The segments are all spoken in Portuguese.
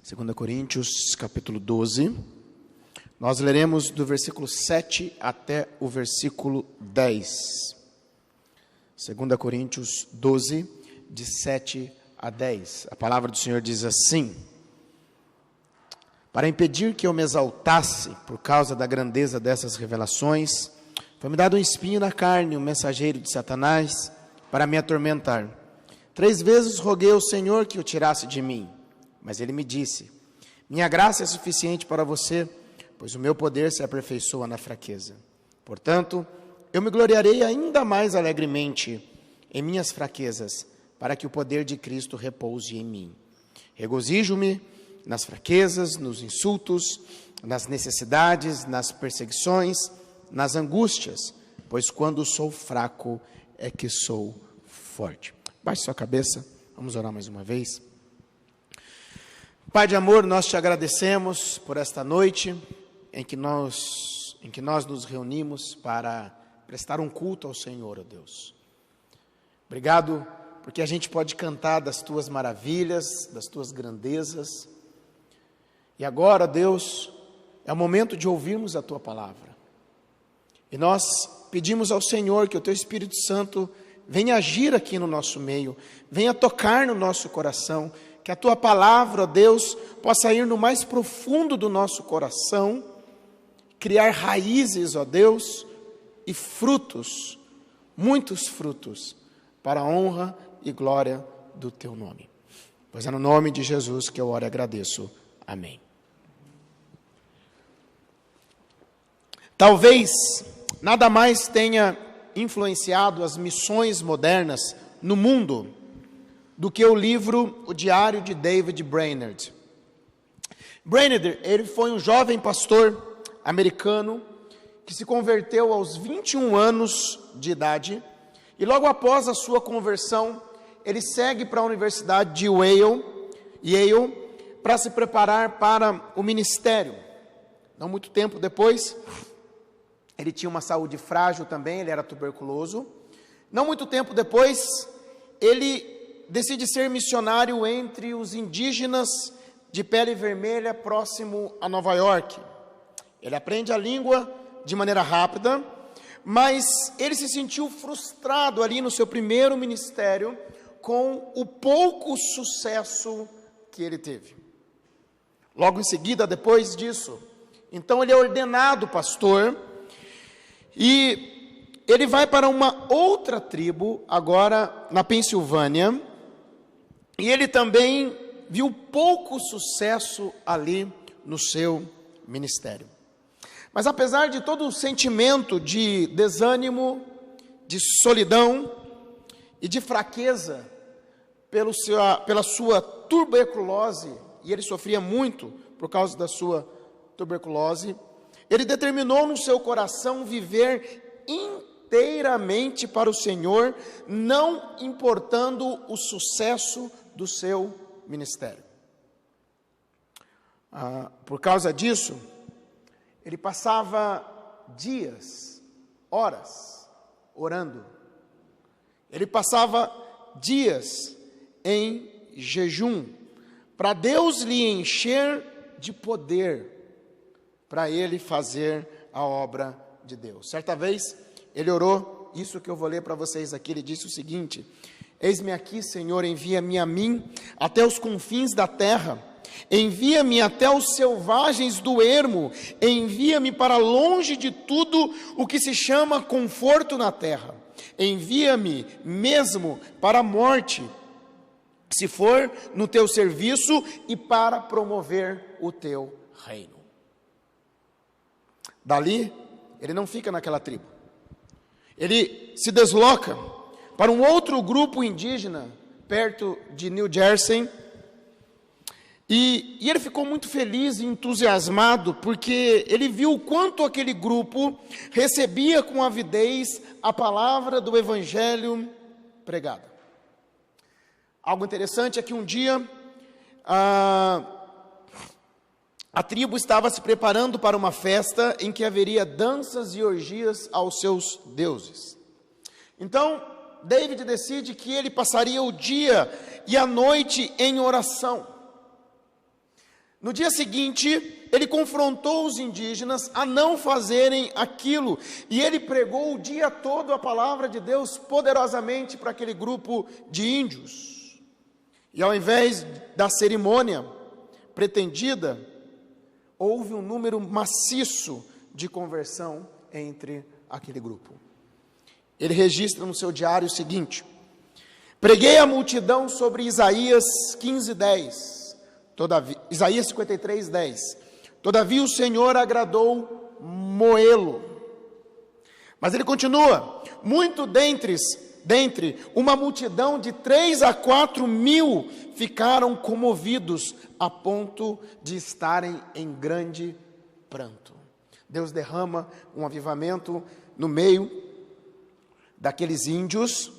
2 Coríntios, capítulo 12. Nós leremos do versículo 7 até o versículo 10. 2 Coríntios 12, de 7 a 10. A palavra do Senhor diz assim: para impedir que eu me exaltasse por causa da grandeza dessas revelações, foi-me dado um espinho na carne, um mensageiro de Satanás, para me atormentar. 3 vezes roguei ao Senhor que o tirasse de mim, mas ele me disse: minha graça é suficiente para você, pois o meu poder se aperfeiçoa na fraqueza. Portanto, eu me gloriarei ainda mais alegremente em minhas fraquezas, para que o poder de Cristo repouse em mim. Regozijo-me nas fraquezas, nos insultos, nas necessidades, nas perseguições, nas angústias, pois quando sou fraco é que sou forte. Baixe sua cabeça, vamos orar mais uma vez. Pai de amor, nós te agradecemos por esta noite em que nós nos reunimos para prestar um culto ao Senhor, ó Deus. Obrigado porque a gente pode cantar das tuas maravilhas, das tuas grandezas. E agora, Deus, é o momento de ouvirmos a tua palavra. E nós pedimos ao Senhor que o teu Espírito Santo venha agir aqui no nosso meio, venha tocar no nosso coração, que a tua palavra, ó Deus, possa ir no mais profundo do nosso coração, criar raízes, ó Deus, e frutos, muitos frutos, para a honra e glória do teu nome. Pois é no nome de Jesus que eu oro e agradeço. Amém. Talvez nada mais tenha influenciado as missões modernas no mundo do que o livro O Diário de David Brainerd. Brainerd, ele foi um jovem pastor americano que se converteu aos 21 anos de idade e logo após a sua conversão, ele segue para a Universidade de Yale para se preparar para o ministério. Não muito tempo depois, ele tinha uma saúde frágil também, ele era tuberculoso. Não muito tempo depois, ele decide ser missionário entre os indígenas de pele vermelha próximo a Nova York. Ele aprende a língua de maneira rápida, mas ele se sentiu frustrado ali no seu primeiro ministério com o pouco sucesso que ele teve. Logo em seguida, depois disso, então ele é ordenado pastor e ele vai para uma outra tribo, agora na Pensilvânia, e ele também viu pouco sucesso ali no seu ministério. Mas apesar de todo o sentimento de desânimo, de solidão e de fraqueza pela sua tuberculose, e ele sofria muito por causa da sua tuberculose, ele determinou no seu coração viver inteiramente para o Senhor, não importando o sucesso do seu ministério. Por causa disso, ele passava dias, horas, orando. Ele passava dias em jejum, para Deus lhe encher de poder, para ele fazer a obra de Deus. Certa vez, ele orou, isso que eu vou ler para vocês aqui, ele disse o seguinte: eis-me aqui, Senhor, envia-me a mim até os confins da terra, envia-me até os selvagens do ermo, envia-me para longe de tudo o que se chama conforto na terra, envia-me mesmo para a morte, se for no teu serviço e para promover o teu reino. Dali, ele não fica naquela tribo. Ele se desloca para um outro grupo indígena, perto de New Jersey, e ele ficou muito feliz e entusiasmado, porque ele viu o quanto aquele grupo recebia com avidez a palavra do evangelho pregada. Algo interessante é que um dia a tribo estava se preparando para uma festa em que haveria danças e orgias aos seus deuses. Então, David decide que ele passaria o dia e a noite em oração. No dia seguinte, ele confrontou os indígenas a não fazerem aquilo, e ele pregou o dia todo a palavra de Deus poderosamente para aquele grupo de índios. E ao invés da cerimônia pretendida, houve um número maciço de conversão entre aquele grupo. Ele registra no seu diário o seguinte: preguei à multidão sobre Isaías 15:10. Isaías 53:10. Todavia o Senhor agradou moê-lo. Mas ele continua: muito dentre uma multidão de 3 a 4 mil ficaram comovidos a ponto de estarem em grande pranto. Deus derrama um avivamento no meio daqueles índios.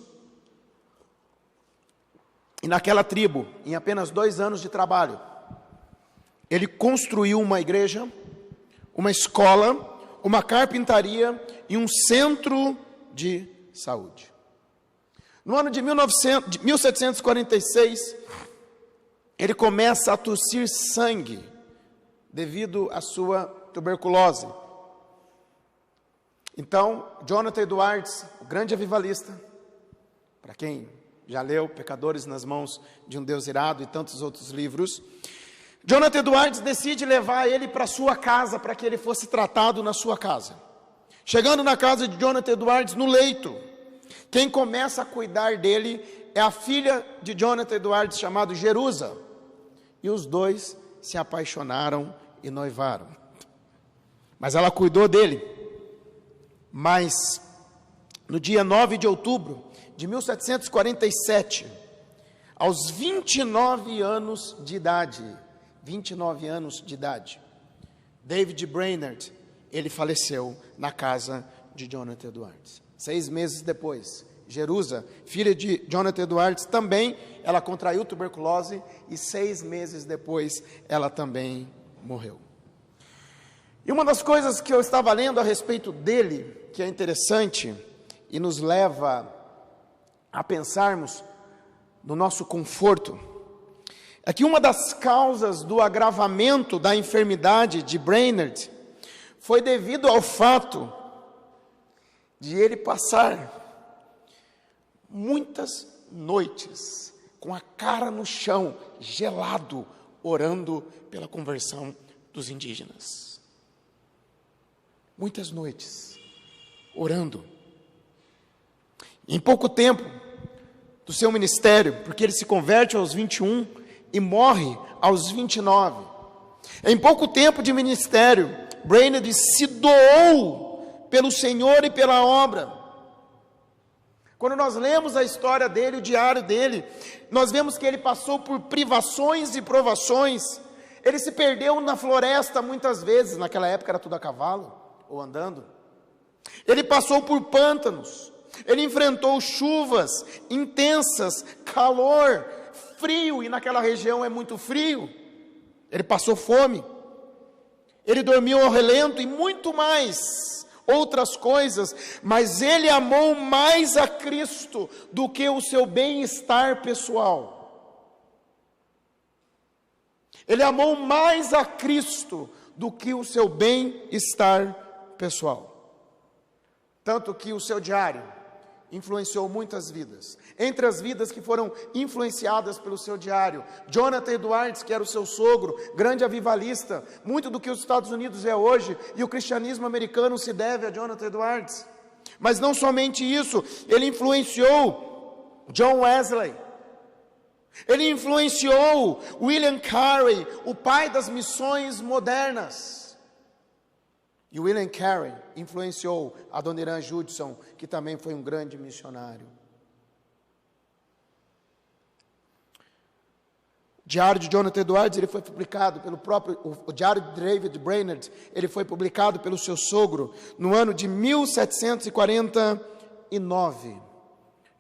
E naquela tribo, em apenas 2 anos de trabalho, ele construiu uma igreja, uma escola, uma carpintaria e um centro de saúde. No ano de 1746, ele começa a tossir sangue devido à sua tuberculose. Então, Jonathan Edwards, o grande avivalista, para quem já leu Pecadores nas Mãos de um Deus Irado e tantos outros livros, Jonathan Edwards decide levar ele para sua casa, para que ele fosse tratado na sua casa. Chegando na casa de Jonathan Edwards, no leito, quem começa a cuidar dele é a filha de Jonathan Edwards, chamada Jerusa. E os dois se apaixonaram e noivaram. Mas ela cuidou dele. Mas, no dia 9 de outubro de 1747, aos 29 anos de idade, David Brainerd, ele faleceu na casa de Jonathan Edwards. 6 meses depois, Jerusa, filha de Jonathan Edwards, também, ela contraiu tuberculose e 6 meses depois, ela também morreu. E uma das coisas que eu estava lendo a respeito dele, que é interessante e nos leva a pensarmos no nosso conforto, é que uma das causas do agravamento da enfermidade de Brainerd foi devido ao fato de ele passar muitas noites com a cara no chão, gelado, orando pela conversão dos indígenas. Muitas noites, orando. Em pouco tempo do seu ministério, porque ele se converte aos 21 e morre aos 29. Em pouco tempo de ministério, Brainerd se doou pelo Senhor e pela obra. Quando nós lemos a história dele, o diário dele, nós vemos que ele passou por privações e provações. Ele se perdeu na floresta muitas vezes, naquela época era tudo a cavalo ou andando. Ele passou por pântanos, ele enfrentou chuvas intensas, calor, frio, e naquela região é muito frio. Ele passou fome, ele dormiu ao relento e muito mais, outras coisas, mas ele amou mais a Cristo do que o seu bem-estar pessoal. Ele amou mais a Cristo do que o seu bem-estar pessoal. Tanto que o seu diário influenciou muitas vidas. Entre as vidas que foram influenciadas pelo seu diário, Jonathan Edwards, que era o seu sogro, grande avivalista, muito do que os Estados Unidos é hoje, e o cristianismo americano se deve a Jonathan Edwards. Mas não somente isso, ele influenciou John Wesley, ele influenciou William Carey, o pai das missões modernas. E William Carey influenciou a Dona Irã Judson, que também foi um grande missionário. O diário de Jonathan Edwards, ele foi publicado pelo próprio, o diário de David Brainerd, ele foi publicado pelo seu sogro no ano de 1749.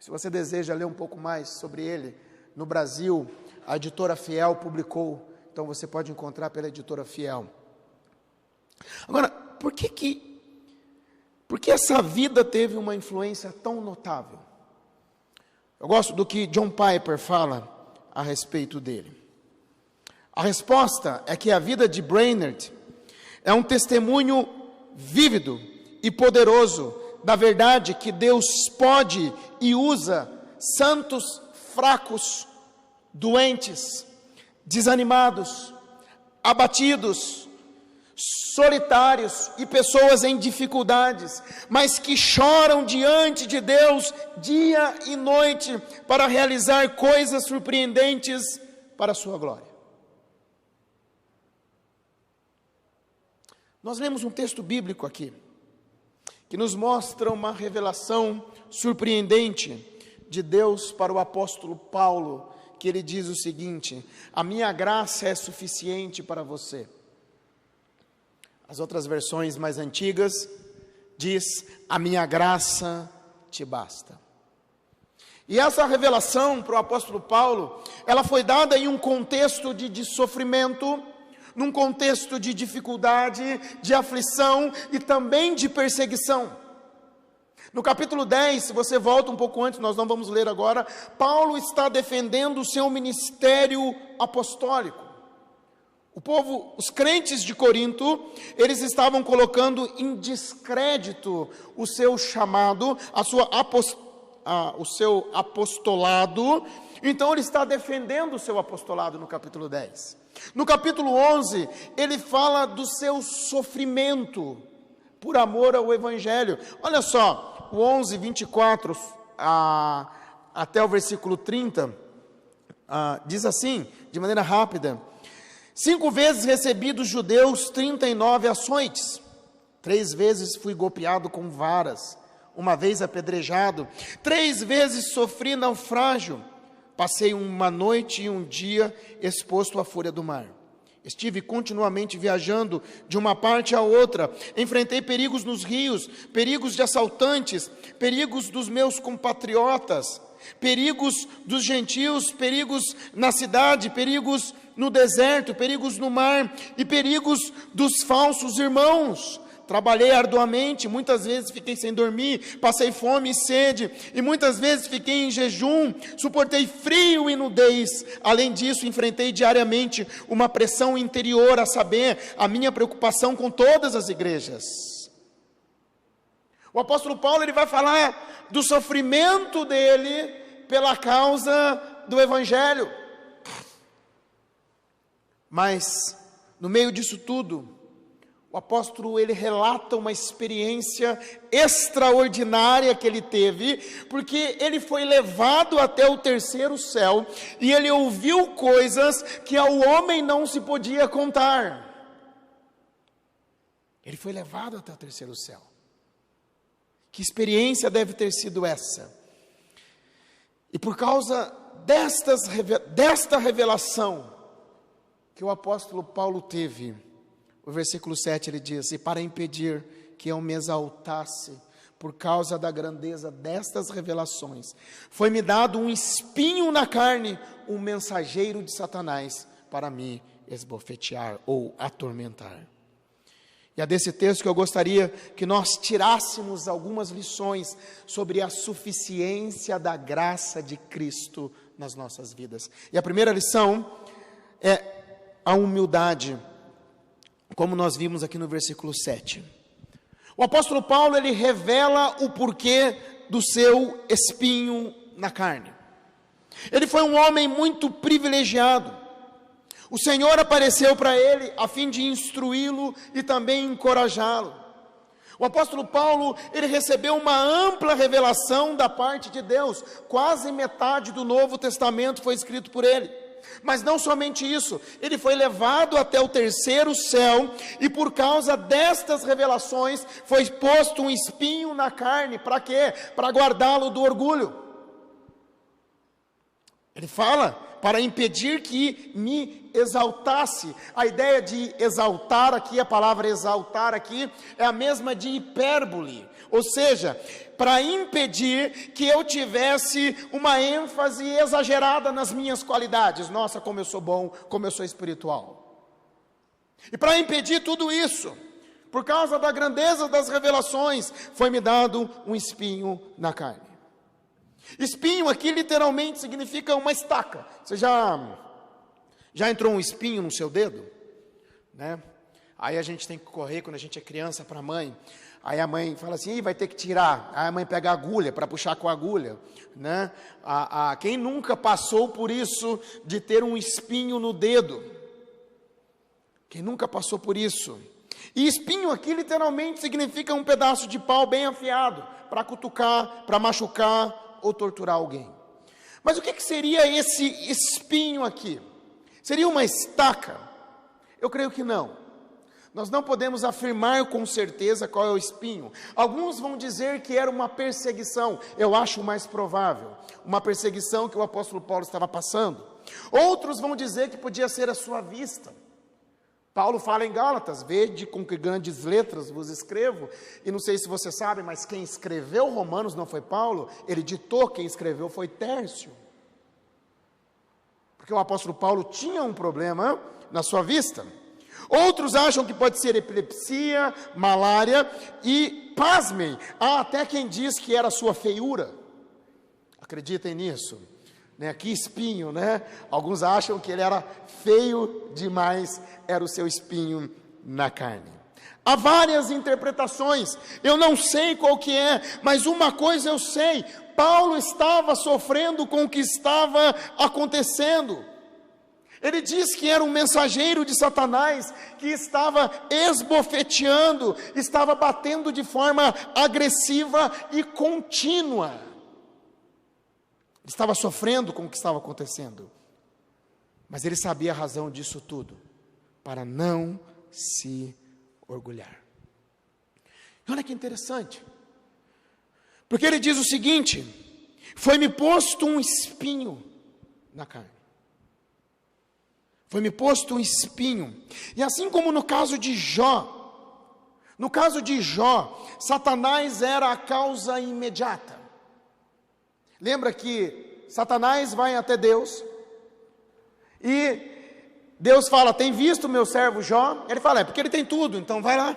Se você deseja ler um pouco mais sobre ele, no Brasil, a editora Fiel publicou, então você pode encontrar pela editora Fiel. Agora, por que essa vida teve uma influência tão notável? Eu gosto do que John Piper fala a respeito dele. A resposta é que a vida de Brainerd é um testemunho vívido e poderoso da verdade que Deus pode e usa santos fracos, doentes, desanimados, abatidos, solitários e pessoas em dificuldades, mas que choram diante de Deus dia e noite para realizar coisas surpreendentes para a sua glória. Nós lemos um texto bíblico aqui, que nos mostra uma revelação surpreendente de Deus para o apóstolo Paulo, que ele diz o seguinte: a minha graça é suficiente para você. As outras versões mais antigas diz: a minha graça te basta. E essa revelação para o apóstolo Paulo, ela foi dada em um contexto de sofrimento, num contexto de dificuldade, de aflição e também de perseguição. No capítulo 10, se você volta um pouco antes, nós não vamos ler agora, Paulo está defendendo o seu ministério apostólico. O povo, os crentes de Corinto, eles estavam colocando em descrédito o seu chamado, o seu apostolado. Então ele está defendendo o seu apostolado no capítulo 10. No capítulo 11, ele fala do seu sofrimento por amor ao Evangelho. Olha só, o 11, 24 até o versículo 30, diz assim, de maneira rápida: 5 vezes recebi dos judeus 39 açoites, 3 vezes fui golpeado com varas, 1 vez apedrejado, 3 vezes sofri naufrágio, passei uma noite e um dia exposto à fúria do mar. Estive continuamente viajando de uma parte a outra, enfrentei perigos nos rios, perigos de assaltantes, perigos dos meus compatriotas, perigos dos gentios, perigos na cidade, perigos no deserto, perigos no mar e perigos dos falsos irmãos. Trabalhei arduamente, muitas vezes fiquei sem dormir, passei fome e sede, e muitas vezes fiquei em jejum, suportei frio e nudez. Além disso, enfrentei diariamente uma pressão interior, a saber, a minha preocupação com todas as igrejas. O apóstolo Paulo, ele vai falar do sofrimento dele pela causa do Evangelho. Mas, no meio disso tudo, o apóstolo, ele relata uma experiência extraordinária que ele teve, porque ele foi levado até o terceiro céu, e ele ouviu coisas que ao homem não se podia contar. Ele foi levado até o terceiro céu. Que experiência deve ter sido essa? E por causa desta revelação que o apóstolo Paulo teve, o versículo 7 ele diz: e para impedir que eu me exaltasse por causa da grandeza destas revelações, foi-me dado um espinho na carne, um mensageiro de Satanás, para me esbofetear ou atormentar. E é desse texto que eu gostaria que nós tirássemos algumas lições sobre a suficiência da graça de Cristo nas nossas vidas. E a primeira lição é a humildade, como nós vimos aqui no versículo 7. O apóstolo Paulo, ele revela o porquê do seu espinho na carne. Ele foi um homem muito privilegiado. O Senhor apareceu para ele a fim de instruí-lo e também encorajá-lo. O apóstolo Paulo, ele recebeu uma ampla revelação da parte de Deus. Quase metade do Novo Testamento foi escrito por ele. Mas não somente isso, ele foi levado até o terceiro céu, e por causa destas revelações, foi posto um espinho na carne. Para quê? Para guardá-lo do orgulho. Ele fala: para impedir que me exaltasse. A ideia de exaltar aqui, a palavra exaltar aqui, é a mesma de hipérbole. Ou seja, para impedir que eu tivesse uma ênfase exagerada nas minhas qualidades. Nossa, como eu sou bom, como eu sou espiritual. E para impedir tudo isso, por causa da grandeza das revelações, foi-me dado um espinho na carne. Espinho aqui literalmente significa uma estaca. Você já Já entrou um espinho no seu dedo? Né? Aí a gente tem que correr quando a gente é criança para a mãe. Aí a mãe fala assim, vai ter que tirar. Aí a mãe pega a agulha para puxar com a agulha. Né? Quem nunca passou por isso de ter um espinho no dedo? Quem nunca passou por isso? E espinho aqui literalmente significa um pedaço de pau bem afiado, para cutucar, para machucar ou torturar alguém. Mas o que seria esse espinho aqui? Seria uma estaca? Eu creio que não. Nós não podemos afirmar com certeza qual é o espinho. Alguns vão dizer que era uma perseguição. Eu acho mais provável. Uma perseguição que o apóstolo Paulo estava passando. Outros vão dizer que podia ser a sua vista. Paulo fala em Gálatas, vede com que grandes letras vos escrevo, e não sei se você sabe, mas quem escreveu Romanos não foi Paulo, ele ditou, quem escreveu foi Tércio. Porque o apóstolo Paulo tinha um problema na sua vista. Outros acham que pode ser epilepsia, malária, e pasmem, há até quem diz que era a sua feiura. Acreditem nisso. Né, que espinho, né? Alguns acham que ele era feio demais, era o seu espinho na carne. Há várias interpretações, eu não sei qual que é, mas uma coisa eu sei, Paulo estava sofrendo com o que estava acontecendo. Ele diz que era um mensageiro de Satanás, que estava esbofeteando, estava batendo de forma agressiva e contínua. Estava sofrendo com o que estava acontecendo, mas ele sabia a razão disso tudo, para não se orgulhar. E olha que interessante, porque ele diz o seguinte, foi-me posto um espinho na carne, foi-me posto um espinho, e assim como no caso de Jó, Satanás era a causa imediata. Lembra que Satanás vai até Deus, e Deus fala, tem visto o meu servo Jó? Ele fala, porque ele tem tudo, então vai lá.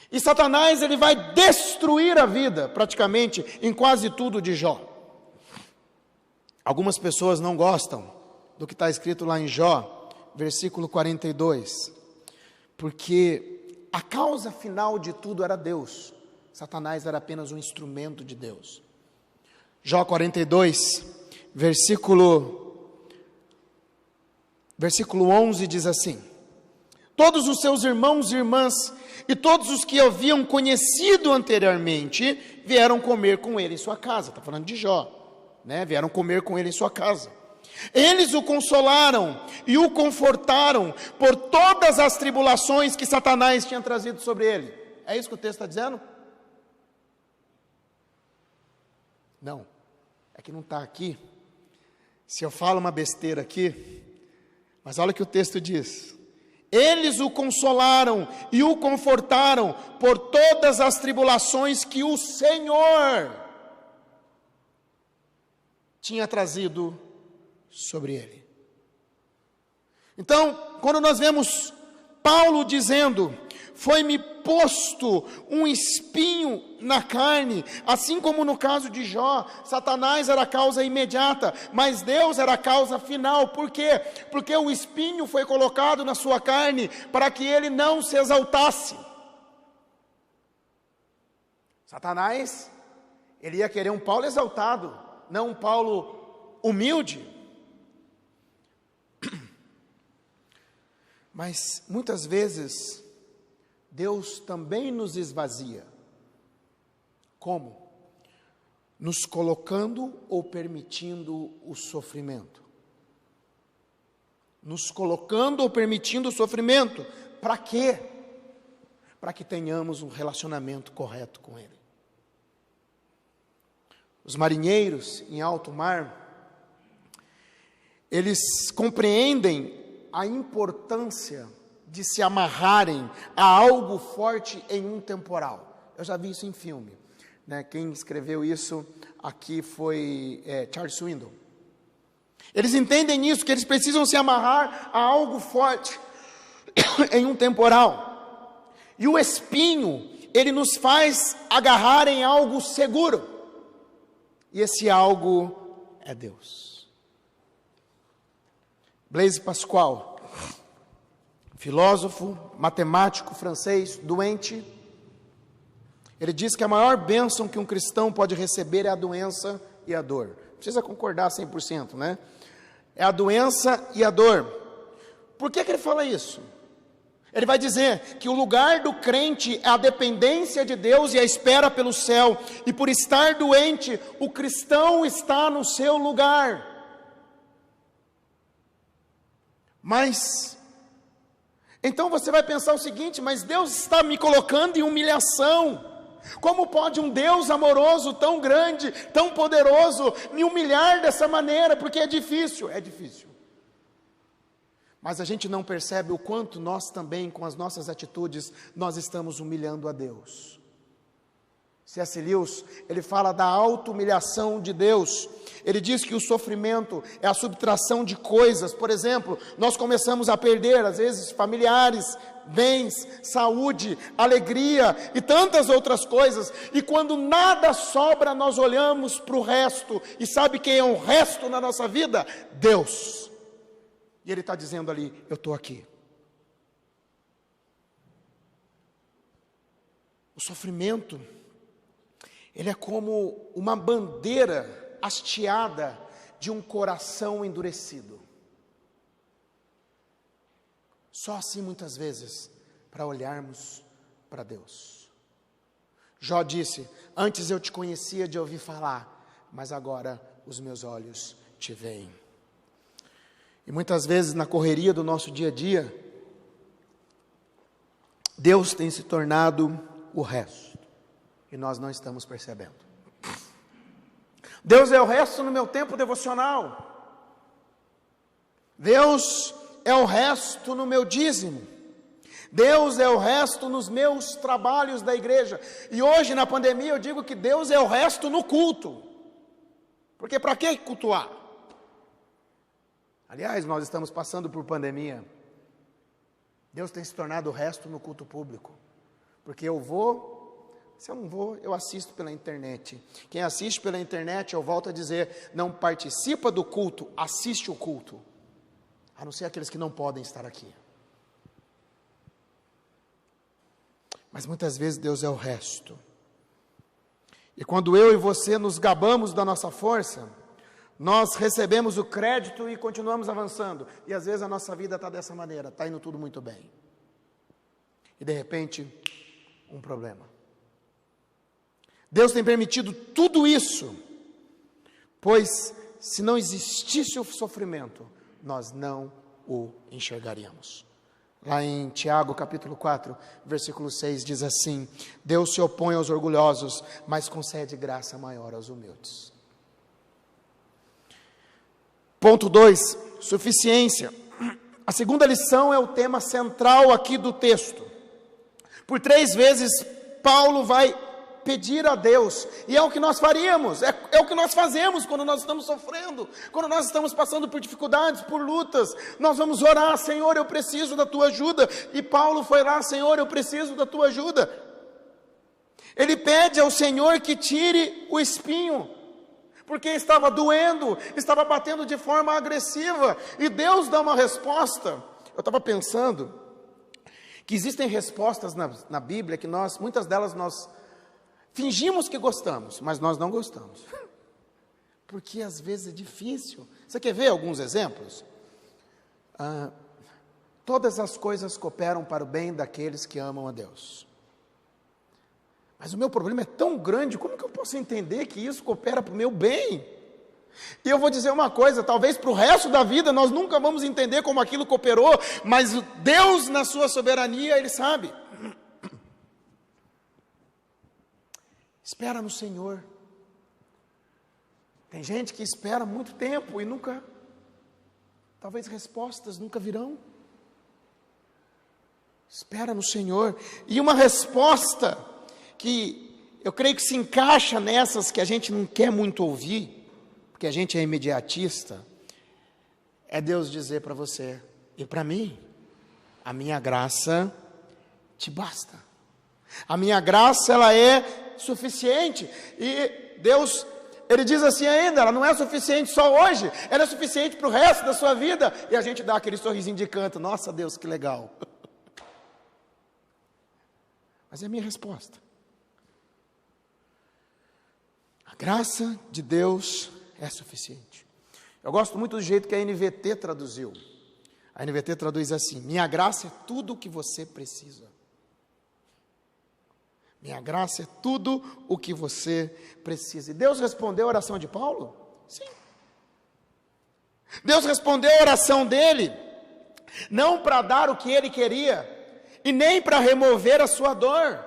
E Satanás, ele vai destruir a vida, praticamente, em quase tudo de Jó. Algumas pessoas não gostam do que está escrito lá em Jó, versículo 42, porque a causa final de tudo era Deus, Satanás era apenas um instrumento de Deus. Jó 42, versículo 11 diz assim, todos os seus irmãos e irmãs, e todos os que haviam conhecido anteriormente, vieram comer com ele em sua casa, está falando de Jó, né? Vieram comer com ele em sua casa. Eles o consolaram e o confortaram por todas as tribulações que Satanás tinha trazido sobre ele. É isso que o texto está dizendo? Não. É que não está aqui, se eu falo uma besteira aqui, mas olha o que o texto diz, eles o consolaram e o confortaram por todas as tribulações que o Senhor tinha trazido sobre ele. Então, quando nós vemos Paulo dizendo, foi-me posto um espinho na carne, assim como no caso de Jó, Satanás era a causa imediata, mas Deus era a causa final. Por quê? Porque o espinho foi colocado na sua carne, para que ele não se exaltasse. Satanás, ele ia querer um Paulo exaltado, não um Paulo humilde. Mas muitas vezes Deus também nos esvazia. Como? Nos colocando ou permitindo o sofrimento. Nos colocando ou permitindo o sofrimento. Para quê? Para que tenhamos um relacionamento correto com Ele. Os marinheiros em alto mar, eles compreendem a importância de se amarrarem a algo forte em um temporal. Eu já vi isso em filme, né? Quem escreveu isso aqui foi Charles Swindoll. Eles entendem isso, que eles precisam se amarrar a algo forte em um temporal. E o espinho, ele nos faz agarrar em algo seguro. E esse algo é Deus. Blaise Pascal, filósofo, matemático francês, doente, ele diz que a maior bênção que um cristão pode receber é a doença e a dor. Não precisa concordar 100%, né? É a doença e a dor. Por que ele fala isso? Ele vai dizer que o lugar do crente é a dependência de Deus e a espera pelo céu. E por estar doente, o cristão está no seu lugar. Mas, então você vai pensar o seguinte: mas Deus está me colocando em humilhação. Como pode um Deus amoroso, tão grande, tão poderoso, me humilhar dessa maneira? Porque é difícil. Mas a gente não percebe o quanto nós também, com as nossas atitudes, nós estamos humilhando a Deus. C.S. Lewis, ele fala da auto-humilhação de Deus. Ele diz que o sofrimento é a subtração de coisas. Por exemplo, nós começamos a perder, às vezes, familiares, bens, saúde, alegria e tantas outras coisas. E quando nada sobra, nós olhamos para o resto. E sabe quem é o resto na nossa vida? Deus. E ele está dizendo ali: eu estou aqui. O sofrimento, ele é como uma bandeira hasteada de um coração endurecido. Só assim muitas vezes, para olharmos para Deus. Jó disse: antes eu te conhecia de ouvir falar, mas agora os meus olhos te veem. E muitas vezes na correria do nosso dia a dia, Deus tem se tornado o resto, e nós não estamos percebendo. Deus é o resto no meu tempo devocional. Deus é o resto no meu dízimo. Deus é o resto nos meus trabalhos da igreja. E hoje na pandemia eu digo que Deus é o resto no culto. Porque para que cultuar? Aliás, nós estamos passando por pandemia. Deus tem se tornado o resto no culto público. Porque eu vou, se eu não vou, eu assisto pela internet. Quem assiste pela internet, eu volto a dizer, não participa do culto, assiste o culto. A não ser aqueles que não podem estar aqui. Mas muitas vezes Deus é o resto. E quando eu e você nos gabamos da nossa força, nós recebemos o crédito e continuamos avançando. E às vezes a nossa vida está dessa maneira, está indo tudo muito bem. E de repente, um problema. Deus tem permitido tudo isso, pois se não existisse o sofrimento, nós não o enxergaríamos. Lá em Tiago capítulo 4, versículo 6 diz assim: Deus se opõe aos orgulhosos, mas concede graça maior aos humildes. Ponto 2, suficiência. A segunda lição é o tema central aqui do texto. Por 3 vezes Paulo vai pedir a Deus, e é o que nós faríamos, é o que nós fazemos quando nós estamos sofrendo, quando nós estamos passando por dificuldades, por lutas. Nós vamos orar: Senhor, eu preciso da tua ajuda. E Paulo foi lá: Senhor, eu preciso da tua ajuda. Ele pede ao Senhor que tire o espinho, porque estava doendo, estava batendo de forma agressiva, e Deus dá uma resposta. Eu estava pensando que existem respostas na Bíblia que muitas delas nós fingimos que gostamos, mas nós não gostamos, porque às vezes é difícil. Você quer ver alguns exemplos? Todas as coisas cooperam para o bem daqueles que amam a Deus. Mas o meu problema é tão grande, como que eu posso entender que isso coopera para o meu bem? E eu vou dizer uma coisa: talvez para o resto da vida nós nunca vamos entender como aquilo cooperou, mas Deus, na sua soberania, Ele sabe. Espera no Senhor. Tem gente que espera muito tempo e nunca, talvez respostas nunca virão. Espera no Senhor. E uma resposta que eu creio que se encaixa nessas que a gente não quer muito ouvir, porque a gente é imediatista, é Deus dizer para você e para mim: a minha graça te basta. A minha graça, ela é suficiente. E Deus Ele diz assim ainda, ela não é suficiente só hoje, ela é suficiente para o resto da sua vida. E a gente dá aquele sorrisinho de canto, nossa Deus, que legal. Mas é a minha resposta. A graça de Deus é suficiente. Eu gosto muito do jeito que a NVT traduziu. A NVT traduz assim: minha graça é tudo o que você precisa. Minha graça é tudo o que você precisa. E Deus respondeu a oração de Paulo? Sim. Deus respondeu a oração dele, não para dar o que ele queria, e nem para remover a sua dor,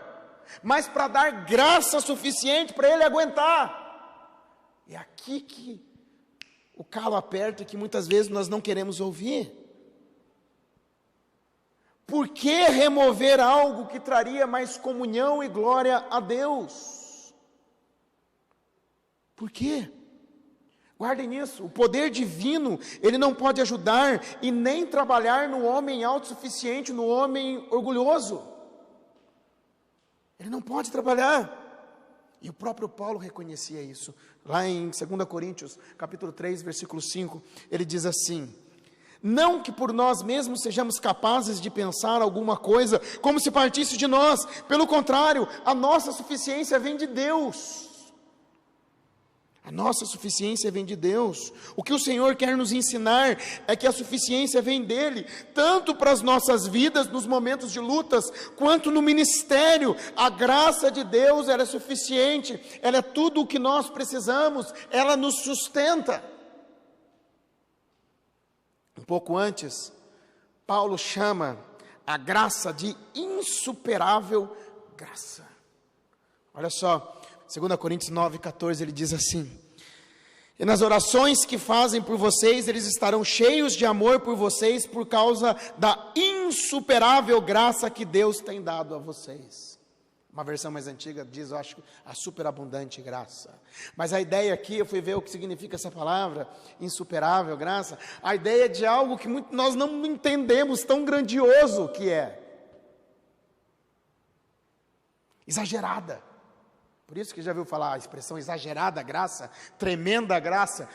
mas para dar graça suficiente para ele aguentar. É aqui que o calo aperta, que muitas vezes nós não queremos ouvir. Por que remover algo que traria mais comunhão e glória a Deus? Por quê? Guardem isso, o poder divino, ele não pode ajudar e nem trabalhar no homem autossuficiente, no homem orgulhoso. Ele não pode trabalhar. E o próprio Paulo reconhecia isso. Lá em 2 Coríntios, capítulo 3, versículo 5, ele diz assim: não que por nós mesmos sejamos capazes de pensar alguma coisa como se partisse de nós, pelo contrário, a nossa suficiência vem de Deus. A nossa suficiência vem de Deus. O que o Senhor quer nos ensinar é que a suficiência vem dEle, tanto para as nossas vidas, nos momentos de lutas, quanto no ministério. A graça de Deus, ela é suficiente, ela é tudo o que nós precisamos, ela nos sustenta. Um pouco antes, Paulo chama a graça de insuperável graça. Olha só, 2 Coríntios 9,14, ele diz assim: e nas orações que fazem por vocês, eles estarão cheios de amor por vocês, por causa da insuperável graça que Deus tem dado a vocês. Uma versão mais antiga diz, eu acho, a superabundante graça. Mas a ideia aqui, eu fui ver o que significa essa palavra, insuperável graça, a ideia de algo que nós não entendemos, tão grandioso que é. Exagerada. Por isso que já viu falar a expressão exagerada graça, tremenda graça.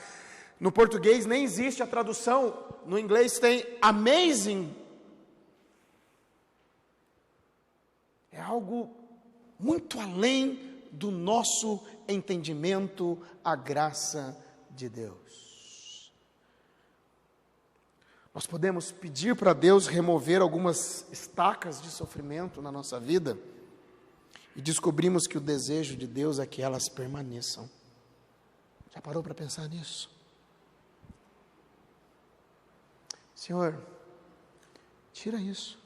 No português nem existe a tradução, no inglês tem amazing. É algo muito além do nosso entendimento, a graça de Deus. Nós podemos pedir para Deus remover algumas estacas de sofrimento na nossa vida, e descobrimos que o desejo de Deus é que elas permaneçam. Já parou para pensar nisso? Senhor, tira isso.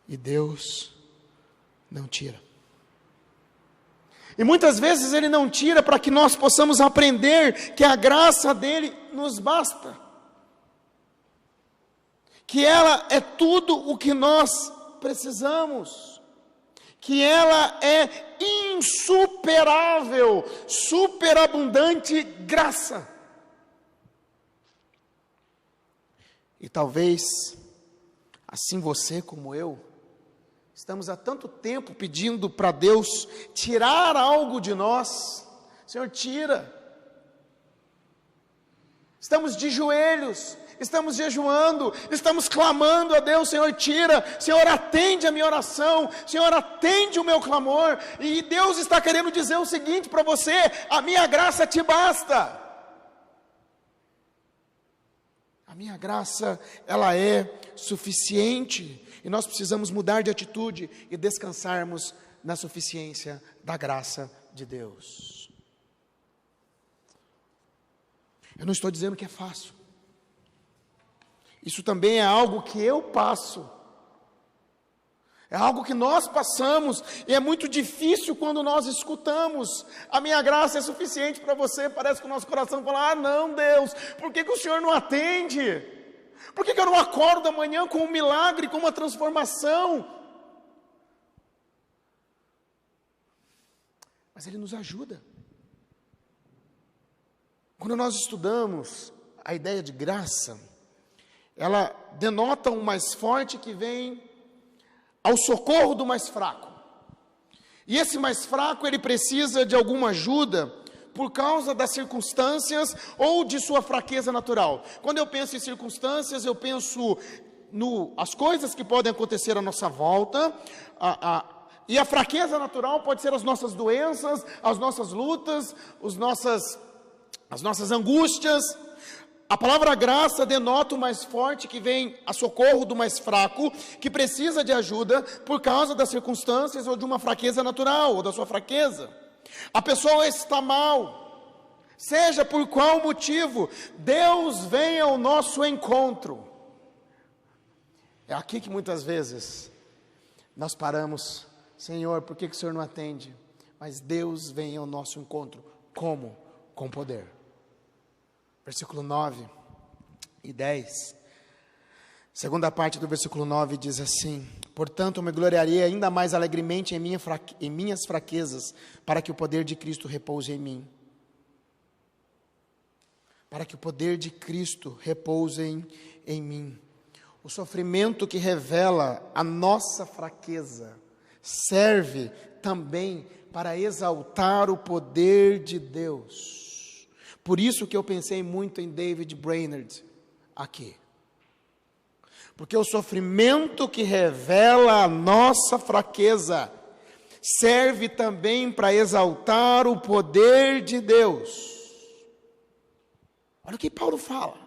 E Deus não tira. E muitas vezes Ele não tira para que nós possamos aprender que a graça dEle nos basta. Que ela é tudo o que nós precisamos. Que ela é insuperável, superabundante graça. E talvez, assim você como eu, estamos há tanto tempo pedindo para Deus tirar algo de nós. Senhor, tira. Estamos de joelhos, estamos jejuando, estamos clamando a Deus, Senhor, tira, Senhor, atende a minha oração, Senhor, atende o meu clamor, e Deus está querendo dizer o seguinte para você: a minha graça te basta. A minha graça, ela é suficiente, e nós precisamos mudar de atitude e descansarmos na suficiência da graça de Deus. Eu não estou dizendo que é fácil. Isso também é algo que eu passo. É algo que nós passamos, e é muito difícil quando nós escutamos: a minha graça é suficiente para você. Parece que o nosso coração fala: ah não, Deus, por que o Senhor não atende? Por que eu não acordo amanhã com um milagre, com uma transformação? Mas Ele nos ajuda. Quando nós estudamos a ideia de graça, ela denota um mais forte que vem ao socorro do mais fraco. E esse mais fraco, ele precisa de alguma ajuda, por causa das circunstâncias ou de sua fraqueza natural. Quando eu penso em circunstâncias, eu penso as coisas que podem acontecer à nossa volta, e a fraqueza natural pode ser as nossas doenças, as nossas lutas, as nossas angústias. A palavra graça denota o mais forte que vem a socorro do mais fraco, que precisa de ajuda por causa das circunstâncias ou de uma fraqueza natural, ou da sua fraqueza. A pessoa está mal, seja por qual motivo, Deus vem ao nosso encontro. É aqui que muitas vezes nós paramos: Senhor, por que o Senhor não atende? Mas Deus vem ao nosso encontro. Como? Com poder. Versículo 9 e 10. Segunda parte do versículo 9 diz assim: portanto, me gloriarei ainda mais alegremente em minhas fraquezas, para que o poder de Cristo repouse em mim. Para que o poder de Cristo repouse em mim. O sofrimento que revela a nossa fraqueza serve também para exaltar o poder de Deus. Por isso que eu pensei muito em David Brainerd aqui. Porque o sofrimento que revela a nossa fraqueza serve também para exaltar o poder de Deus. Olha o que Paulo fala: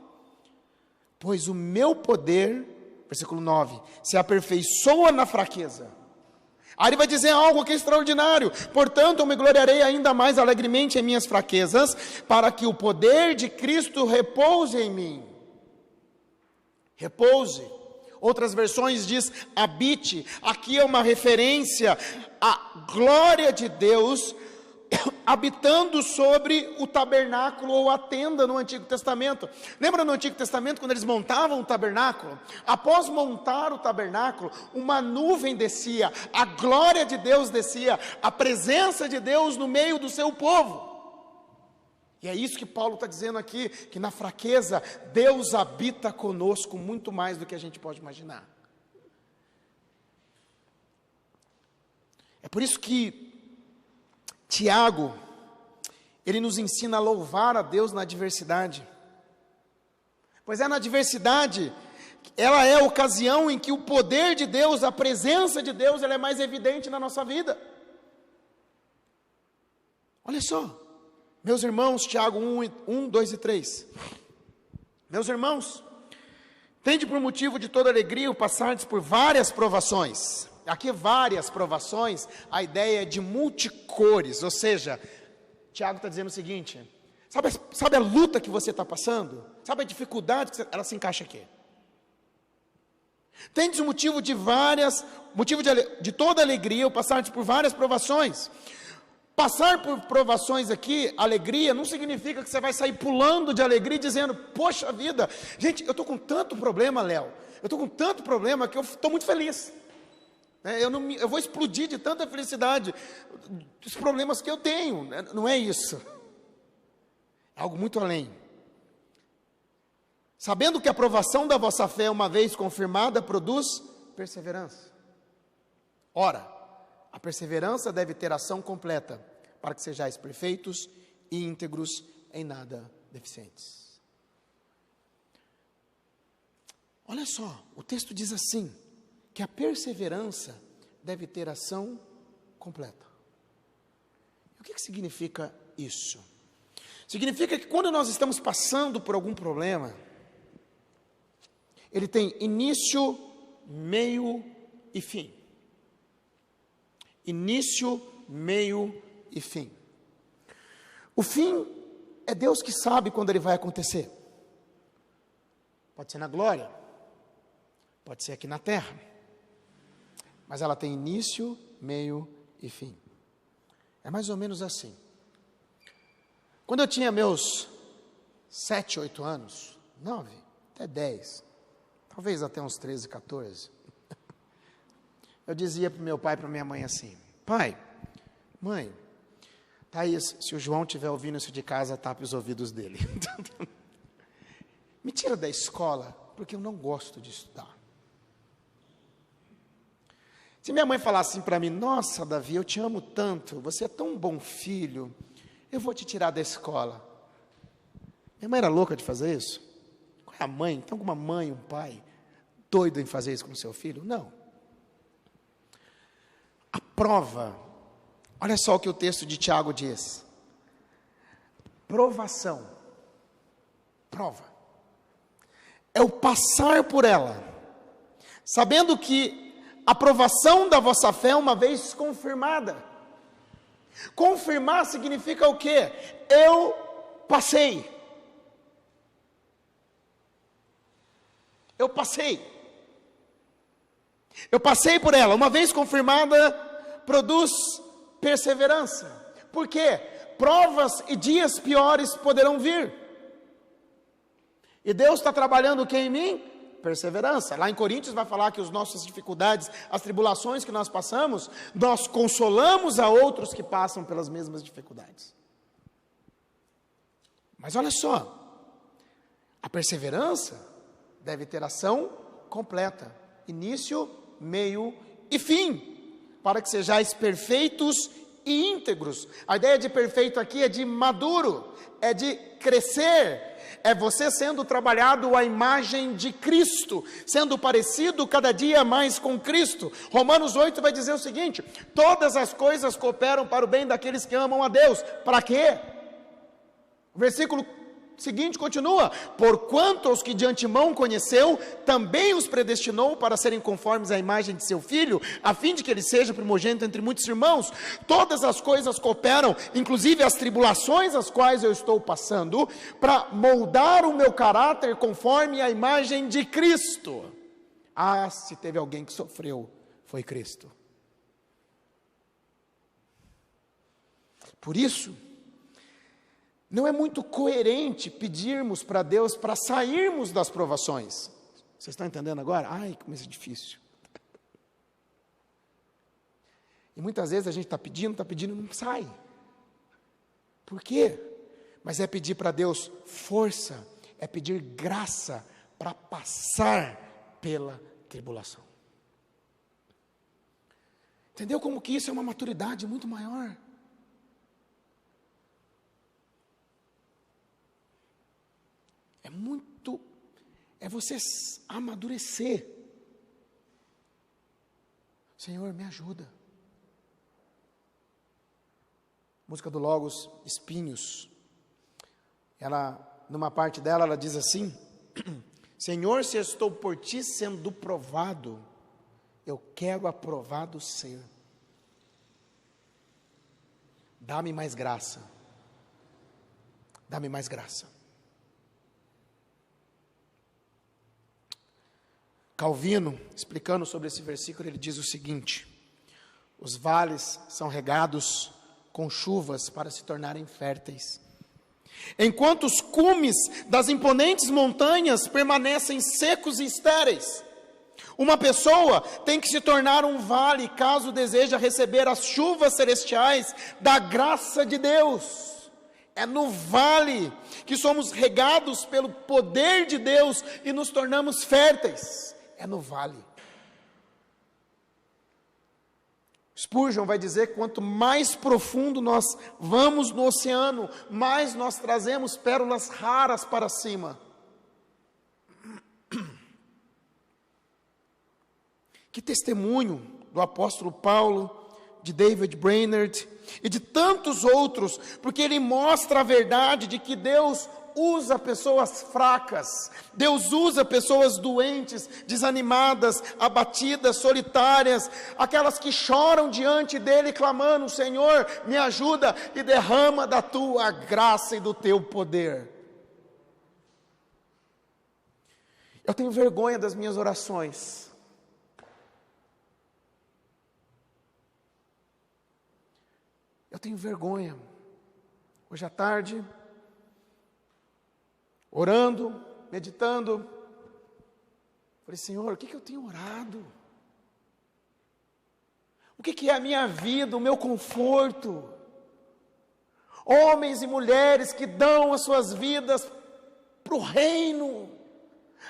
pois o meu poder, versículo 9, se aperfeiçoa na fraqueza. Aí ele vai dizer algo que é extraordinário: portanto, eu me gloriarei ainda mais alegremente em minhas fraquezas, para que o poder de Cristo repouse em mim. Repouse. Outras versões diz habite. Aqui é uma referência à glória de Deus habitando sobre o tabernáculo ou a tenda no Antigo Testamento. Lembra no Antigo Testamento quando eles montavam o tabernáculo? Após montar o tabernáculo, uma nuvem descia, a glória de Deus descia, a presença de Deus no meio do seu povo. E é isso que Paulo está dizendo aqui, que na fraqueza Deus habita conosco muito mais do que a gente pode imaginar. É por isso que Tiago, ele nos ensina a louvar a Deus na adversidade. Pois é na adversidade, ela é a ocasião em que o poder de Deus, a presença de Deus, ela é mais evidente na nossa vida. Olha só, meus irmãos, Tiago 1, 2 e 3. Meus irmãos, tende por motivo de toda alegria o passardes por várias provações. Aqui várias provações, a ideia é de multicores, ou seja, Tiago está dizendo o seguinte: sabe a luta que você está passando? Sabe a dificuldade que ela se encaixa aqui? Tendes o motivo de toda alegria, o passar por várias provações. Passar por provações aqui, alegria, não significa que você vai sair pulando de alegria dizendo: poxa vida, gente, eu estou com tanto problema, Léo, eu estou com tanto problema que eu estou muito feliz. Eu vou explodir de tanta felicidade dos problemas que eu tenho. Não é isso. É algo muito além. Sabendo que a aprovação da vossa fé, uma vez confirmada, produz perseverança. Ora, a perseverança deve ter ação completa, para que sejais perfeitos e íntegros, em nada deficientes. Olha só, o texto diz assim: que a perseverança deve ter ação completa. O que significa isso? Significa que quando nós estamos passando por algum problema, ele tem início, meio e fim. Início, meio e fim. O fim é Deus que sabe quando ele vai acontecer. Pode ser na glória, pode ser aqui na terra. Mas ela tem início, meio e fim. É mais ou menos assim. Quando eu tinha meus 7, 8 anos, 9, até 10, talvez até uns 13, 14, eu dizia para o meu pai e para minha mãe assim: pai, mãe, Thaís, se o João estiver ouvindo isso de casa, tape os ouvidos dele. Me tira da escola, porque eu não gosto de estudar. Se minha mãe falasse assim para mim: nossa, Davi, eu te amo tanto, você é tão bom filho, eu vou te tirar da escola. Minha mãe era louca de fazer isso? Qual é a mãe? Tem alguma mãe, um pai, doido em fazer isso com o seu filho? Não. A prova, olha só o que o texto de Tiago diz. Provação, prova, é o passar por ela, sabendo que a provação da vossa fé, uma vez confirmada. Confirmar significa o quê? Eu passei. Eu passei por ela. Uma vez confirmada, produz perseverança. Por quê? Provas e dias piores poderão vir. E Deus está trabalhando o que em mim? Perseverança. Lá em Coríntios vai falar que as nossas dificuldades, as tribulações que nós passamos, nós consolamos a outros que passam pelas mesmas dificuldades. Mas olha só, a perseverança deve ter ação completa, início, meio e fim, para que sejais perfeitos e íntegros. A ideia de perfeito aqui é de maduro, é de crescer, é você sendo trabalhado à imagem de Cristo, sendo parecido cada dia mais com Cristo. Romanos 8 vai dizer o seguinte: todas as coisas cooperam para o bem daqueles que amam a Deus. Para quê? O versículo seguinte continua: porquanto aos que de antemão conheceu, também os predestinou para serem conformes à imagem de seu Filho, a fim de que ele seja primogênito entre muitos irmãos. Todas as coisas cooperam, inclusive as tribulações as quais eu estou passando, para moldar o meu caráter conforme a imagem de Cristo. Ah, se teve alguém que sofreu, foi Cristo. Por isso, não é muito coerente pedirmos para Deus para sairmos das provações. Vocês estão entendendo agora? Ai, como isso é difícil. E muitas vezes a gente está pedindo, não sai. Por quê? Mas é pedir para Deus força, é pedir graça para passar pela tribulação. Entendeu como que isso é uma maturidade muito maior? É você amadurecer. Senhor, me ajuda. Música do Logos, Espinhos. Ela, numa parte dela, ela diz assim: Senhor, se estou por ti sendo provado, eu quero aprovado ser. Dá-me mais graça. Dá-me mais graça. Calvino, explicando sobre esse versículo, ele diz o seguinte: os vales são regados com chuvas para se tornarem férteis, enquanto os cumes das imponentes montanhas permanecem secos e estéreis. Uma pessoa tem que se tornar um vale caso deseja receber as chuvas celestiais da graça de Deus. É no vale que somos regados pelo poder de Deus e nos tornamos férteis. É no vale. Spurgeon vai dizer que quanto mais profundo nós vamos no oceano, mais nós trazemos pérolas raras para cima. Que testemunho do apóstolo Paulo, de David Brainerd e de tantos outros, porque ele mostra a verdade de que Deus usa pessoas fracas, Deus usa pessoas doentes, desanimadas, abatidas, solitárias, aquelas que choram diante dele clamando: Senhor, me ajuda e derrama da tua graça e do teu poder. Eu tenho vergonha das minhas orações. Eu tenho vergonha. Hoje à tarde, orando, meditando, falei: Senhor, o que eu tenho orado? O que é a minha vida, o meu conforto? Homens e mulheres que dão as suas vidas para o reino,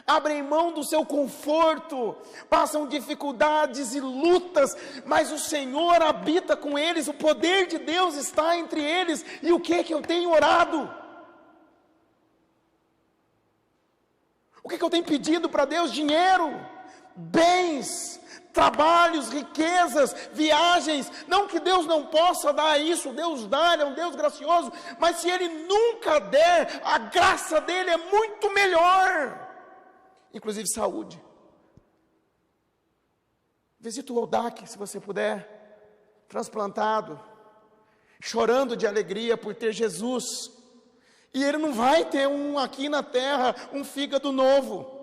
abrem mão do seu conforto, passam dificuldades e lutas, mas o Senhor habita com eles, o poder de Deus está entre eles. E o que eu tenho orado? O que eu tenho pedido para Deus? Dinheiro, bens, trabalhos, riquezas, viagens. Não que Deus não possa dar isso, Deus dá, Ele é um Deus gracioso, mas se Ele nunca der, a graça dEle é muito melhor. Inclusive saúde. Visita o Odak, se você puder, transplantado, chorando de alegria por ter Jesus, e ele não vai ter aqui na terra, um fígado novo.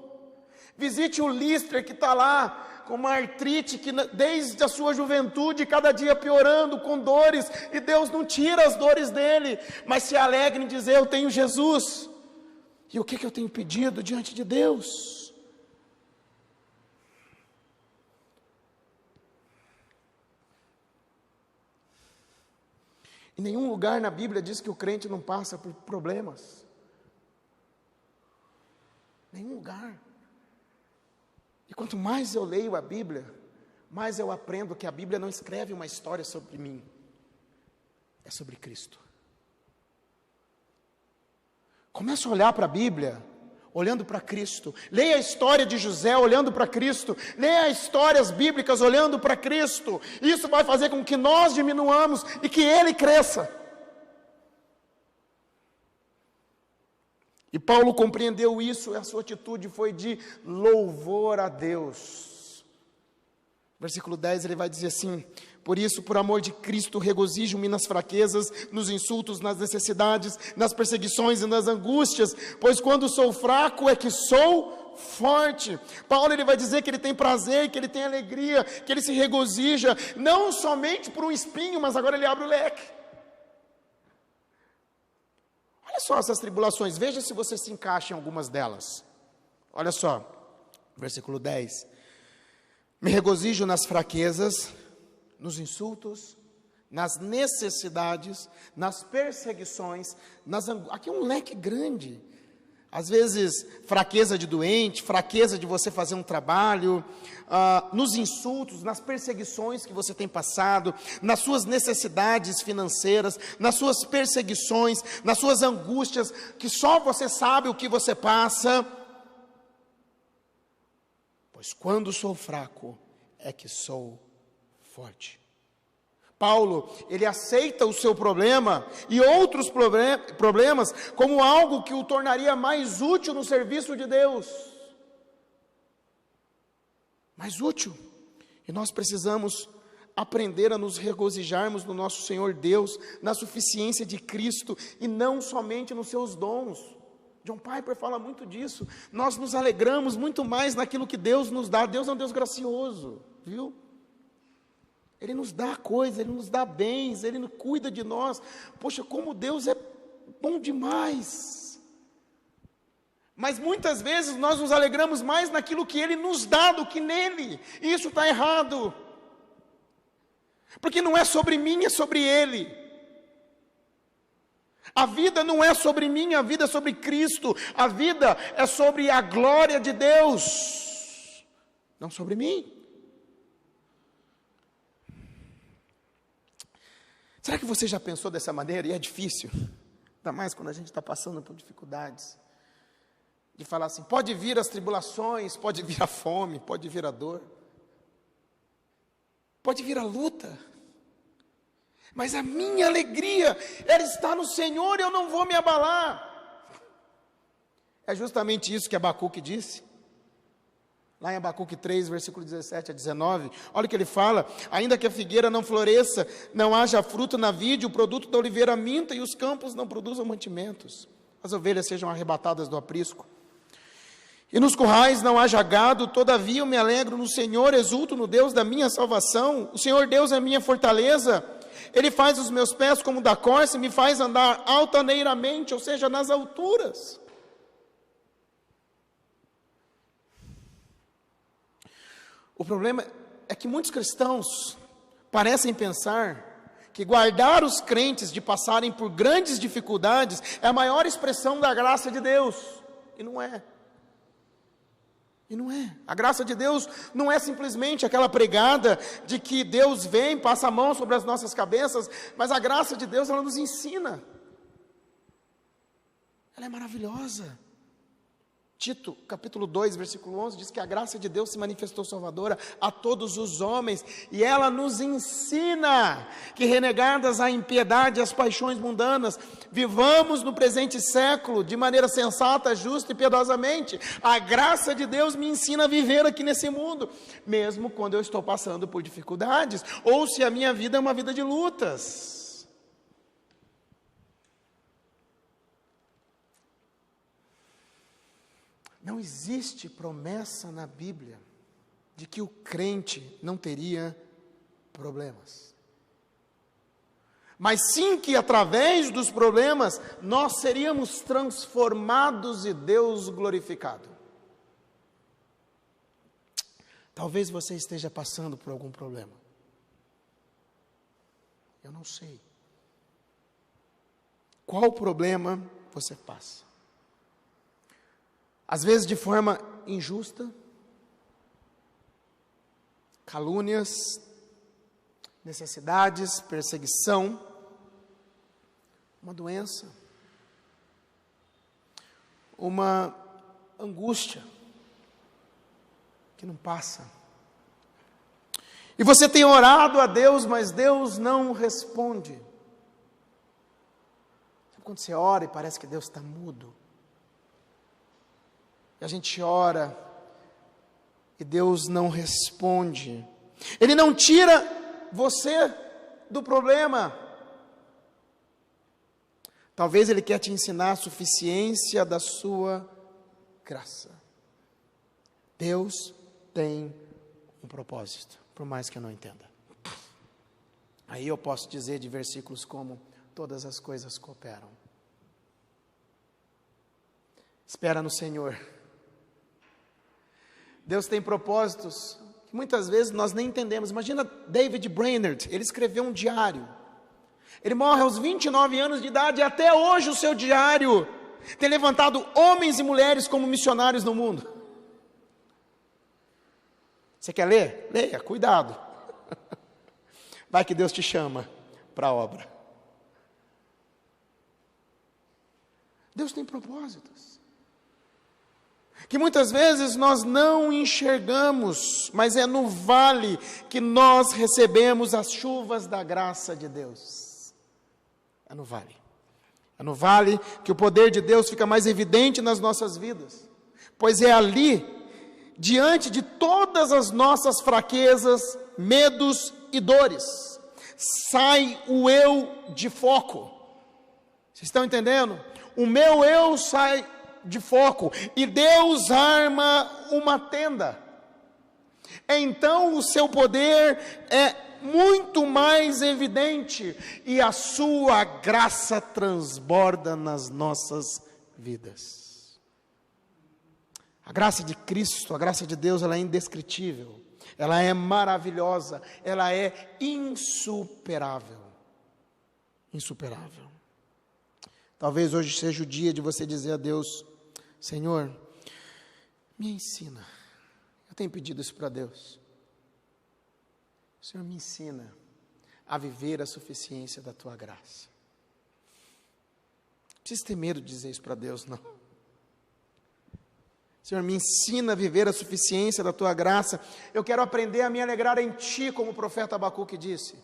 Visite o Lister, que está lá, com uma artrite, que desde a sua juventude, cada dia piorando, com dores, e Deus não tira as dores dele, mas se alegra em dizer, eu tenho Jesus. E o que eu tenho pedido diante de Deus? Em nenhum lugar na Bíblia diz que o crente não passa por problemas. Nenhum lugar. E quanto mais eu leio a Bíblia, mais eu aprendo que a Bíblia não escreve uma história sobre mim. É sobre Cristo. Começa a olhar para a Bíblia, olhando para Cristo. Leia a história de José, olhando para Cristo. Leia as histórias bíblicas, olhando para Cristo. Isso vai fazer com que nós diminuamos e que Ele cresça. E Paulo compreendeu isso, e a sua atitude foi de louvor a Deus. Versículo 10, ele vai dizer assim: por isso, por amor de Cristo, regozijo-me nas fraquezas, nos insultos, nas necessidades, nas perseguições e nas angústias, pois quando sou fraco é que sou forte. Paulo, ele vai dizer que ele tem prazer, que ele tem alegria, que ele se regozija, não somente por um espinho, mas agora ele abre o leque. Olha só essas tribulações, veja se você se encaixa em algumas delas. Olha só, versículo 10. Me regozijo nas fraquezas, nos insultos, nas necessidades, nas perseguições, aqui é um leque grande. Às vezes, fraqueza de doente, fraqueza de você fazer um trabalho, nos insultos, nas perseguições que você tem passado, nas suas necessidades financeiras, nas suas perseguições, nas suas angústias, que só você sabe o que você passa. Pois quando sou fraco, é que sou forte. Paulo, ele aceita o seu problema e outros problemas como algo que o tornaria mais útil no serviço de Deus. Mais útil. E nós precisamos aprender a nos regozijarmos no nosso Senhor Deus, na suficiência de Cristo e não somente nos seus dons. John Piper fala muito disso. Nós nos alegramos muito mais naquilo que Deus nos dá. Deus é um Deus gracioso, viu? Ele nos dá coisas, Ele nos dá bens, Ele cuida de nós. Poxa, como Deus é bom demais. Mas muitas vezes nós nos alegramos mais naquilo que Ele nos dá do que nele. E isso está errado. Porque não é sobre mim, é sobre Ele. A vida não é sobre mim, a vida é sobre Cristo. A vida é sobre a glória de Deus, não sobre mim. Será que você já pensou dessa maneira? E é difícil, ainda mais quando a gente está passando por dificuldades, de falar assim, pode vir as tribulações, pode vir a fome, pode vir a dor, pode vir a luta, mas a minha alegria, ela está no Senhor, eu não vou me abalar. É justamente isso que Abacuque disse, lá em Abacuque 3, versículo 17 a 19, olha o que ele fala: ainda que a figueira não floresça, não haja fruto na vide, o produto da oliveira minta, e os campos não produzam mantimentos, as ovelhas sejam arrebatadas do aprisco, e nos currais não haja gado, todavia eu me alegro no Senhor, exulto no Deus da minha salvação. O Senhor Deus é a minha fortaleza, Ele faz os meus pés como da corça, e me faz andar altaneiramente, ou seja, nas alturas. O problema é que muitos cristãos parecem pensar que guardar os crentes de passarem por grandes dificuldades é a maior expressão da graça de Deus, e não é. E não é. A graça de Deus não é simplesmente aquela pregada de que Deus vem, passa a mão sobre as nossas cabeças, mas a graça de Deus, ela nos ensina. Ela é maravilhosa. Tito, capítulo 2, versículo 11, diz que a graça de Deus se manifestou salvadora a todos os homens, e ela nos ensina que, renegadas a impiedade e as paixões mundanas, vivamos no presente século de maneira sensata, justa e piedosamente. A graça de Deus me ensina a viver aqui nesse mundo, mesmo quando eu estou passando por dificuldades, ou se a minha vida é uma vida de lutas. Não existe promessa na Bíblia de que o crente não teria problemas. Mas sim que através dos problemas nós seríamos transformados e Deus glorificado. Talvez você esteja passando por algum problema. Eu não sei. Qual problema você passa? Às vezes de forma injusta, calúnias, necessidades, perseguição, uma doença, uma angústia que não passa. E você tem orado a Deus, mas Deus não responde. Sabe quando você ora e parece que Deus está mudo? E a gente ora e Deus não responde. Ele não tira você do problema. Talvez Ele quer te ensinar a suficiência da sua graça. Deus tem um propósito, por mais que eu não entenda. Aí eu posso dizer de versículos como: todas as coisas cooperam. Espera no Senhor. Deus tem propósitos que muitas vezes nós nem entendemos. Imagina David Brainerd, ele escreveu um diário. Ele morre aos 29 anos de idade e até hoje o seu diário tem levantado homens e mulheres como missionários no mundo. Você quer ler? Leia, cuidado. Vai que Deus te chama para a obra. Deus tem propósitos que muitas vezes nós não enxergamos, mas é no vale que nós recebemos as chuvas da graça de Deus. É no vale. É no vale que o poder de Deus fica mais evidente nas nossas vidas, pois é ali, diante de todas as nossas fraquezas, medos e dores, sai o eu de foco. Vocês estão entendendo? O meu eu sai de foco, e Deus arma uma tenda. Então o seu poder é muito mais evidente, e a sua graça transborda nas nossas vidas. A graça de Cristo, a graça de Deus, ela é indescritível, ela é maravilhosa, ela é insuperável. Insuperável. Talvez hoje seja o dia de você dizer a Deus: Senhor, me ensina. Eu tenho pedido isso para Deus. O Senhor me ensina a viver a suficiência da Tua graça. Não precisa ter medo de dizer isso para Deus, não. Senhor, me ensina a viver a suficiência da Tua graça. Eu quero aprender a me alegrar em Ti, como o profeta Abacuque disse.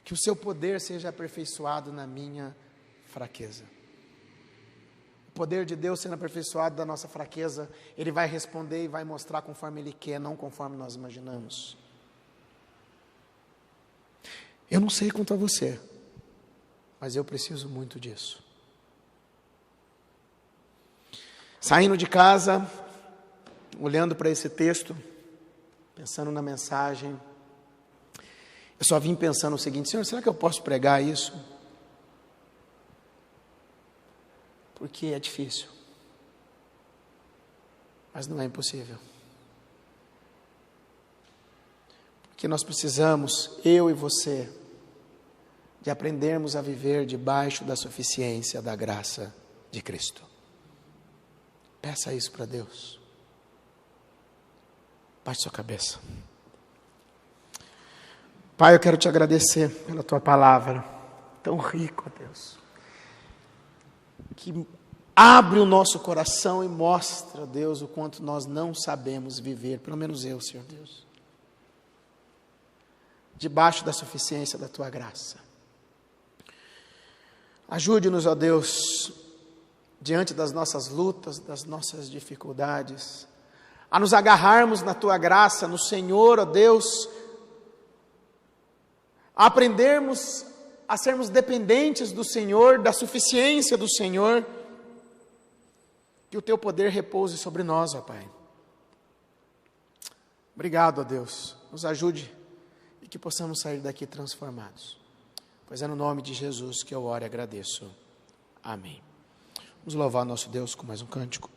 Que o Seu poder seja aperfeiçoado na minha fraqueza. O poder de Deus sendo aperfeiçoado da nossa fraqueza, Ele vai responder e vai mostrar conforme Ele quer, não conforme nós imaginamos. Eu não sei quanto a você, mas eu preciso muito disso. Saindo de casa, olhando para esse texto, pensando na mensagem, eu só vim pensando o seguinte: Senhor, será que eu posso pregar isso? Porque é difícil, mas não é impossível. Porque nós precisamos, eu e você, de aprendermos a viver debaixo da suficiência da graça de Cristo. Peça isso para Deus. Baixe sua cabeça. Pai, eu quero te agradecer pela tua palavra, tão rico, ó Deus, que abre o nosso coração e mostra, Deus, o quanto nós não sabemos viver, pelo menos eu, Senhor Deus, debaixo da suficiência da tua graça. Ajude-nos, ó Deus, diante das nossas lutas, das nossas dificuldades, a nos agarrarmos na tua graça, no Senhor, ó Deus, a aprendermos a sermos dependentes do Senhor, da suficiência do Senhor, que o teu poder repouse sobre nós, ó Pai. Obrigado, ó Deus, nos ajude e que possamos sair daqui transformados. Pois é no nome de Jesus que eu oro e agradeço. Amém. Vamos louvar nosso Deus com mais um cântico.